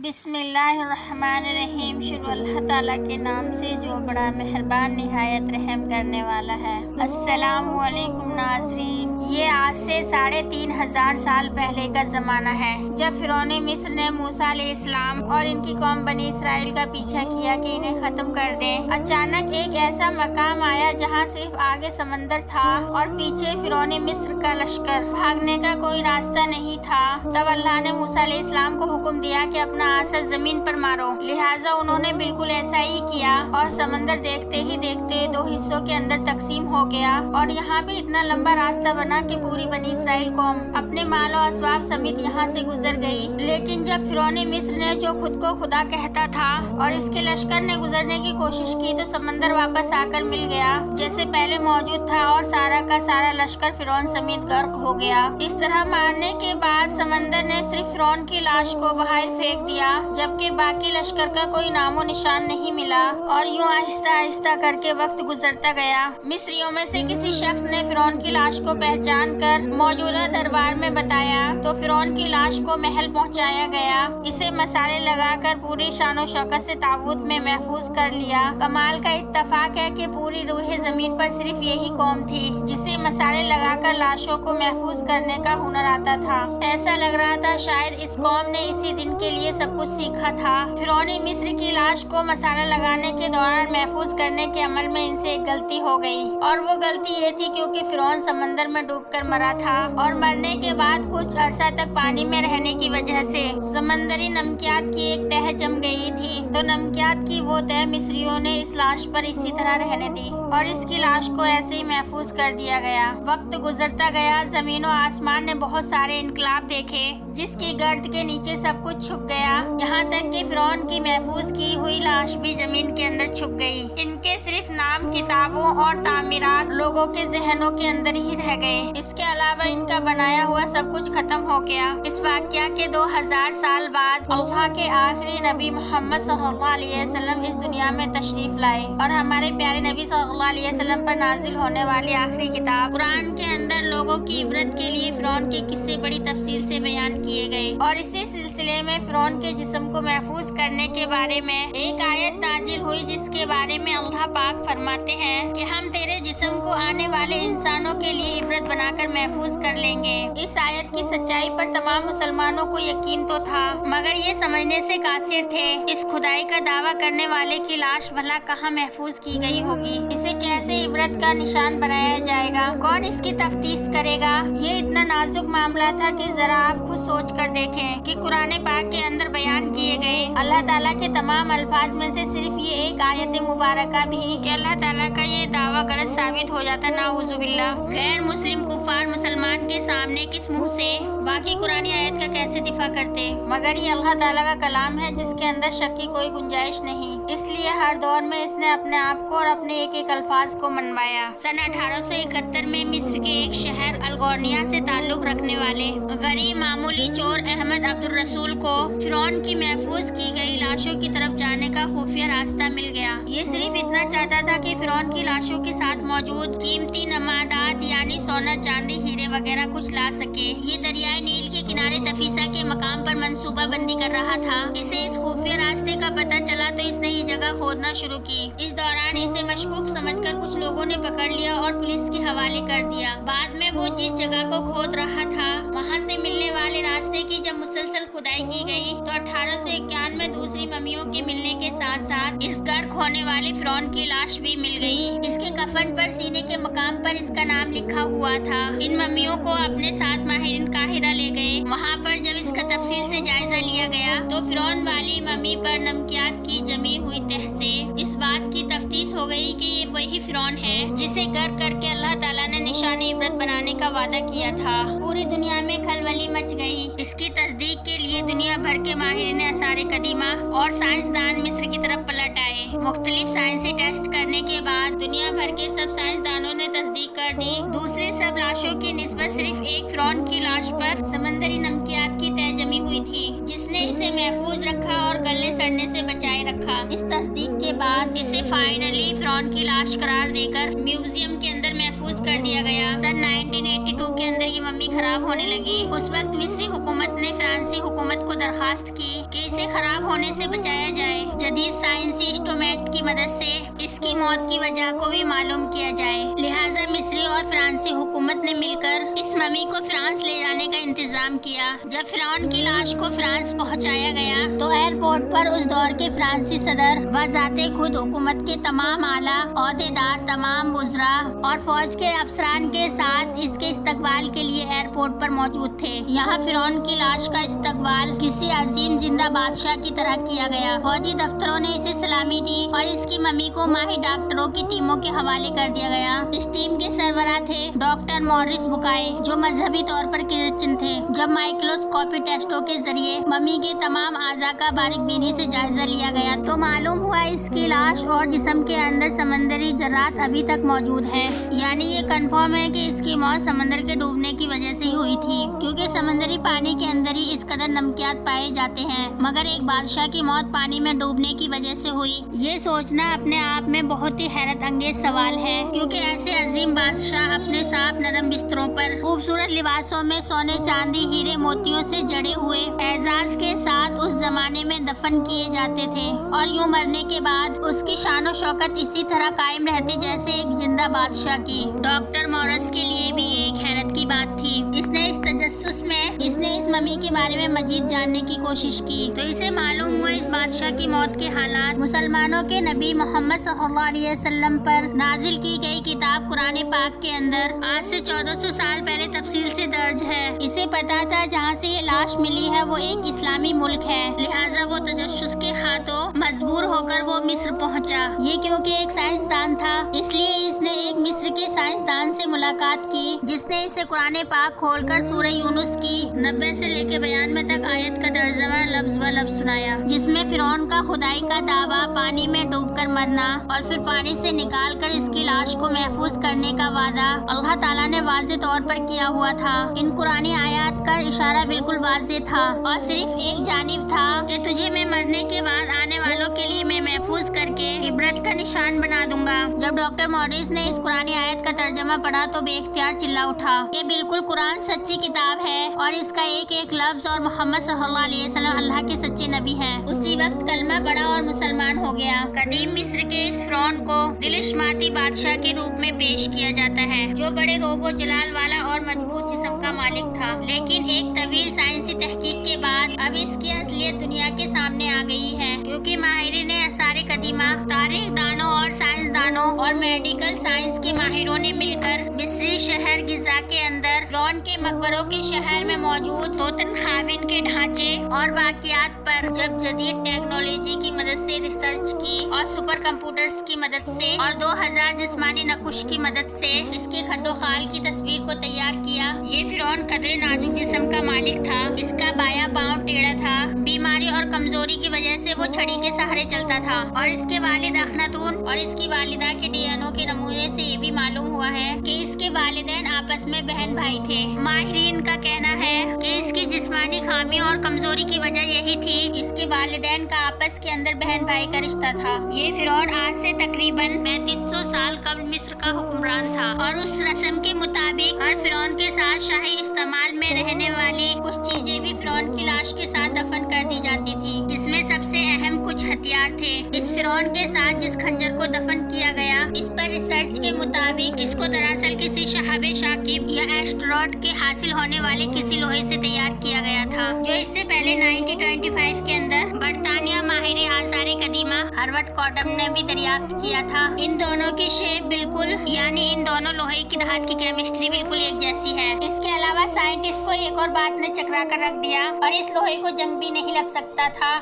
بسم اللہ الرحمن الرحیم۔ شروع اللہ تعالیٰ کے نام سے جو بڑا مہربان نہایت رحم کرنے والا ہے۔ السلام علیکم ناظرین، یہ آج سے 3500 سال پہلے کا زمانہ ہے جب فرعون مصر نے موسیٰ علیہ السلام اور ان کی قوم بنی اسرائیل کا پیچھا کیا کہ انہیں ختم کر دیں۔ اچانک ایک ایسا مقام آیا جہاں صرف آگے سمندر تھا اور پیچھے فرعون مصر کا لشکر، بھاگنے کا کوئی راستہ نہیں تھا۔ تب اللہ نے موسیٰ علیہ السلام کو حکم دیا کہ اپنا عصا زمین پر مارو، لہٰذا انہوں نے بالکل ایسا ہی کیا اور سمندر دیکھتے ہی دیکھتے 2 حصوں کے اندر تقسیم ہو گیا اور یہاں بھی اتنا لمبا راستہ بنا کہ پوری بنی اسرائیل قوم اپنے مال و اسباب سمیت یہاں سے گزر گئی۔ لیکن جب فرعون مصر نے جو خود کو خدا کہتا تھا اور اس کے لشکر نے گزرنے کی کوشش کی تو سمندر واپس آ کر مل گیا جیسے پہلے موجود تھا اور سارا کا سارا لشکر فرعون سمیت غرق ہو گیا۔ اس طرح مارنے کے بعد سمندر نے صرف فرعون کی لاش کو باہر پھینک دیا جبکہ باقی لشکر کا کوئی نام و نشان نہیں ملا، اور یوں آہستہ آہستہ کر کے وقت گزرتا گیا۔ مصریوں میں سے کسی شخص نے فرعون کی لاش کو پہچان کر موجودہ دربار میں بتایا تو فرعون کی لاش کو محل پہنچایا گیا، اسے مسالے لگا کر پوری شان و شوکت سے تابوت میں محفوظ کر لیا۔ کمال کا اتفاق ہے کہ پوری روح زمین پر صرف یہی قوم تھی جسے مسالے لگا کر لاشوں کو محفوظ کرنے کا ہنر آتا تھا۔ ایسا لگ رہا تھا شاید اس قوم نے اسی دن کے لیے سب کچھ سیکھا تھا۔ فرعون مصر کی لاش کو مسالہ لگانے کے دوران محفوظ کرنے کے عمل میں ان سے ایک غلطی ہو گئی، اور وہ غلطی یہ تھی کیونکہ فرعون سمندر میں ڈوب کر مرا تھا اور مرنے کے بعد کچھ عرصہ تک پانی میں رہنے کی وجہ سے سمندری نمکیات کی ایک تہہ جم گئی تھی، تو نمکیات کی وہ تہہ مصریوں نے اس لاش پر اسی طرح رہنے دی اور اس کی لاش کو ایسے ہی محفوظ کر دیا گیا۔ وقت گزرتا گیا، زمین و آسمان نے بہت سارے انقلاب دیکھے جس کی گرد کے نیچے سب کچھ چھپ گیا، یہاں تک کہ فرعون کی محفوظ کی ہوئی لاش بھی زمین کے اندر چھپ گئی۔ ان کے صرف نام کتابوں اور تعمیرات لوگوں کے ذہنوں کے اندر ہی رہ گئے، اس کے علاوہ ان کا بنایا ہوا سب کچھ ختم ہو گیا۔ اس واقعہ کے 2000 سال بعد اللہ کے آخری نبی محمد صلی اللہ علیہ وسلم اس دنیا میں تشریف لائے اور ہمارے پیارے نبی صلی اللہ علیہ وسلم پر نازل ہونے والی آخری کتاب قرآن کے اندر لوگوں کی عبرت کے لیے فرعون کے قصے بڑی تفصیل سے بیان کیے گئے، اور اسی سلسلے میں فرعون کے جسم کو محفوظ کرنے کے بارے میں ایک آیت نازل ہوئی جس کے بارے میں اللہ پاک فرماتے ہیں کہ ہم تیرے جسم کو آنے والے انسانوں کے لیے عبرت بنا کر محفوظ کر لیں گے۔ اس آیت کی سچائی پر تمام مسلمانوں کو یقین تو تھا مگر یہ سمجھنے سے قاصر تھے اس خدائی کا دعویٰ کرنے والے کی لاش بھلا کہاں محفوظ کی گئی ہوگی، اسے کیسے عبرت کا نشان بنایا جائے گا، کون اس کی تفتیش کرے گا۔ یہ اتنا نازک معاملہ تھا کہ ذرا آپ خود سوچ کر دیکھیں کہ قرآن پاک کے اندر بیان کیے گئے اللہ تعالیٰ کے تمام الفاظ میں سے صرف یہ ایک آیت مبارکہ بھی کہ اللہ تعالیٰ کا یہ دعویٰ غلط ثابت ہو جاتا، نعوذ باللہ، غیر مسلم کفار مسلمان کے سامنے کس منہ سے باقی قرآن آیت کا کیسے دفاع کرتے، مگر یہ اللہ تعالیٰ کا کلام ہے جس کے اندر شک کی کوئی گنجائش نہیں، اس لیے ہر دور میں اس نے اپنے آپ کو اور اپنے ایک ایک الفاظ کو منوایا۔ سن 1871 میں مصر کے ایک شہر الگورنیا سے تعلق رکھنے والے غریب معمولی چور احمد عبد الرسول کو فرعون کی محفوظ کی گئی لاشوں کی طرف جانے کا خفیہ راستہ مل گیا۔ یہ صرف اتنا چاہتا تھا کہ فرعون کی لاشوں کے ساتھ موجود قیمتی نمادات یعنی سونا چاندی ہیرے وغیرہ کچھ لا سکے۔ یہ دریائے نیل کے کنارے تفیسا کے مقام پر منصوبہ بندی کر رہا تھا۔ اسے اس خفیہ راستے کا پتہ چلا تو اس نے یہ جگہ کھودنا شروع کی۔ اس دوران اسے مشکوک سمجھ کر کچھ لوگوں نے پکڑ لیا اور پولیس کے حوالے کر دیا۔ بعد میں وہ جس جگہ کو کھود رہا تھا وہاں سے ملنے والے راستے کی جب مسلسل کھدائی کی گئی تو 1851 میں دوسری ممیوں کے ملنے کے ساتھ ساتھ اس غرق ہونے والے فرعون کی لاش بھی مل گئی۔ اس کے کفن پر سینے کے مقام پر اس کا نام لکھا ہوا تھا۔ ان ممیوں کو اپنے ساتھ ماہرین قاہرہ لے گئے۔ وہاں پر جب اس کا تفصیل سے جائزہ لیا گیا تو فرعون والی ممی پر نمکیات کی جمی ہوئی تہ سے اس بات کی تفتیش ہو گئی کہ یہ وہی فرعون ہے جسے غرق کر کے اللہ تعالیٰ نے نشان عبرت بنانے کا وعدہ کیا تھا۔ پوری دنیا میں کھلبلی مچ گئی۔ اس کی تصدیق کے لیے دنیا بھر کے ماہرین آثار قدیمہ اور سائنسدان مصر کی طرف پلٹ آئے۔ مختلف سائنسی ٹیسٹ کرنے کے بعد دنیا بھر کے سب سائنسدانوں نے تصدیق کر دی دوسری سب لاشوں کی نسبت صرف ایک فرعون کی لاش پر سمندری نمکیات کی تہ جمی ہوئی تھی جس نے اسے محفوظ رکھا اور گلنے سڑ مرنے سے بچائے رکھا۔ اس تصدیق کے بعد اسے فائنلی فرعون کی لاش قرار دے کر میوزیم کے اندر محفوظ کر دیا گیا۔ سن 1982 کے اندر یہ ممی خراب ہونے لگی۔ اس وقت مصری حکومت نے فرانسی حکومت کو درخواست کی کہ اسے خراب ہونے سے بچایا جائے، جدید سائنسی انسٹرومنٹ کی مدد سے اس کی موت کی وجہ کو بھی معلوم کیا جائے۔ لہٰذا مصری اور فرانسی حکومت نے مل کر اس ممی کو فرانس لے جانے کا انتظام کیا۔ جب فرعون کی لاش کو فرانس پہنچایا گیا تو ایئرپورٹ پر اس دور کے فرانسی صدر بذات خود حکومت کے تمام اعلیٰ عہدیدار، تمام وزراء اور فوج کے افسران کے ساتھ اس کے استقبال کے لیے ایئرپورٹ پر موجود تھے۔ یہاں فرعون کی لاش کا استقبال کسی عظیم زندہ بادشاہ کی طرح کیا گیا۔ فوجی دفتروں نے اسے سلامی دی اور اس کی ممی کو ماہر ڈاکٹروں کی ٹیموں کے حوالے کر دیا گیا۔ اس ٹیم کے سربراہ تھے ڈاکٹر مورس بکائے، جو مذہبی طور پر کرسچن تھے۔ جب مائکروسکوپی ٹیسٹوں کے ذریعے ممی کے تمام اعضاء کا باریک بینی سے جائزہ لیا گیا تو معلوم ہوا اس کی لاش اور جسم کے اندر سمندری ذرات ابھی تک موجود ہیں۔ یعنی یہ کنفرم ہے کہ اس کی موت سمندر کے ڈوبنے کی وجہ سے ہی ہوئی تھی، کیونکہ سمندری پانی کے اندر ہی اس قدر نمکیات پائے جاتے ہیں، مگر ایک بادشاہ کی موت پانی میں ڈوبنے کی وجہ سے ہوئی۔ یہ سوچنا اپنے آپ میں بہت ہی حیرت انگیز سوال ہے، کیونکہ ایسے عظیم بادشاہ اپنے صاف نرم بستروں پر خوبصورت لباسوں میں سونے، چاندی، ہیرے، موتیوں سے جڑے ہوئے اعزاز کے ساتھ اس زمانے میں دفن کیے جاتے تھے، اور یوں مرنے کے بعد اس کی شان و شوکت اسی طرح قائم رہتی جیسے ایک زندہ بادشاہ کی۔ ڈاکٹر مورس کے لیے بھی یہ ایک حیرت کی بات تھی۔ اس نے اس تجسس میں اس ممی کے بارے میں مزید جاننے کی کوشش کی تو اسے معلوم ہوا اس بادشاہ کی موت کے حالات مسلمانوں کے نبی محمد صلی اللہ علیہ وسلم پر نازل کی گئی کتاب قرآن پاک کے اندر آج سے 1400 سال پہلے تفصیل سے درج ہے۔ اسے پتا تھا جہاں سے یہ لاش ملی ہے وہ ایک اسلامی ملک ہے، لہٰذا وہ تجسس کے ہاتھوں مجبور ہو کر وہ مصر پہنچا۔ یہ کیونکہ ایک سائنسدان تھا، اس لیے اس نے ایک مصر کے سائنسدان سے ملاقات کی جس نے اسے قرآن پاک کھول کر سورہ یونس کی 90 سے لے کے 92 تک آیت کا ترجمہ لفظ و لفظ سنایا، جس میں فرعون کا خدائی کا دعویٰ، پانی میں ڈوب کر مرنا اور پھر پانی سے نکال کر اس کی لاش کو محفوظ کرنے کا وعدہ اللہ تعالیٰ نے واضح طور پر کیا ہوا تھا۔ ان قرآنی آیات کا اشارہ بالکل واضح تھا اور صرف ایک جانب تھا کہ تجھے میں مرنے کے بعد آنے والوں کے لیے میں محفوظ کر کے عبرت کا نشان بنا دوں گا۔ جب ڈاکٹر مورس نے اس قرآنی آیت کا ترجمہ پڑھا تو بے اختیار چلا اٹھا کہ بالکل قرآن سچی کتاب ہے اور اس کا ایک ایک لفظ اور محمد صلی اللہ علیہ وسلم اللہ کے سچے نبی ہیں۔ اسی وقت کلمہ پڑھا اور مسلمان ہو گیا۔ قدیم مصر کے اس فرعون کو دلشماتی بادشاہ کے روپ میں پیش کیا جاتا ہے، جو بڑے روب و جلال والا اور مضبوط جسم کا مالک تھا، لیکن ایک طویل سائنسی تحقیق کے بعد اب اس کی اصلیت دنیا کے سامنے آ گئی ہے، کیونکہ ماہرین آثار قدیمہ، تاریخ دانوں اور سائنسدانوں اور میڈیکل سائنس کے ماہروں نے مل کر مصری شہر غزہ کے اندر فرعون کے مقبروں کے شہر میں موجود توتن خامن کے ڈھانچے اور واقعات پر جب جدید ٹیکنالوجی کی مدد سے ریسرچ کی اور سپر کمپیوٹرز کی مدد سے اور 2000 جسمانی نقوش کی مدد سے اس کے خد و خال کی تصویر کو تیار کیا۔ یہ فرعون قدرے نازک جسم کا مالک تھا، اس کا بایاں پاؤں ٹیڑھا تھا، بیماری اور کمزوری کی وجہ سے وہ چھڑی کے سہارے چلتا تھا، اور اس کے والد اخناتون اور اس کی والدہ کے ڈی این او کے نمونے سے یہ بھی معلوم ہوا ہے کہ اس کے والدین آپس میں بہن بھائی تھے۔ ماہرین کا کہنا ہے کہ اس کی جسمانی خامی اور کمزوری کی وجہ یہی تھی، اس کے والدین کا آپس کے اندر بہن بھائی کا رشتہ تھا۔ یہ فرعون آج سے تقریباً 3500 سال قبل مصر کا حکمران تھا، اور اس رسم کے مطابق ہر فرعون کے ساتھ شاہی استعمال میں رہنے والی کچھ چیزیں بھی فرعون کی لاش کے ساتھ دفن کر دی جاتی تھی، جس میں سب سے اہم کچھ ہتھیار تھے۔ اس فرعون کے ساتھ جس خنجر کو دفن کیا گیا، اس پر ریسرچ کے مطابق اس کو دراصل کسی شہاب ثاقب یا ایسٹروائڈ کے حاصل ہونے والے کسی لوہے سے تیار کیا گیا تھا، جو اس سے پہلے 1925 کے اندر برطانیہ ماہر آثار قدیمہ ہارورڈ کاٹم نے بھی دریافت کیا تھا۔ ان دونوں کی شیپ بالکل، یعنی ان دونوں لوہے کی دھات کی کیمسٹری بالکل ایک جیسی ہے۔ اس کے علاوہ سائنٹسٹ کو ایک اور بات نے چکرا کر رکھ دیا، اور اس لوہے کو جنگ بھی نہیں لگ سکتا تھا۔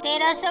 1300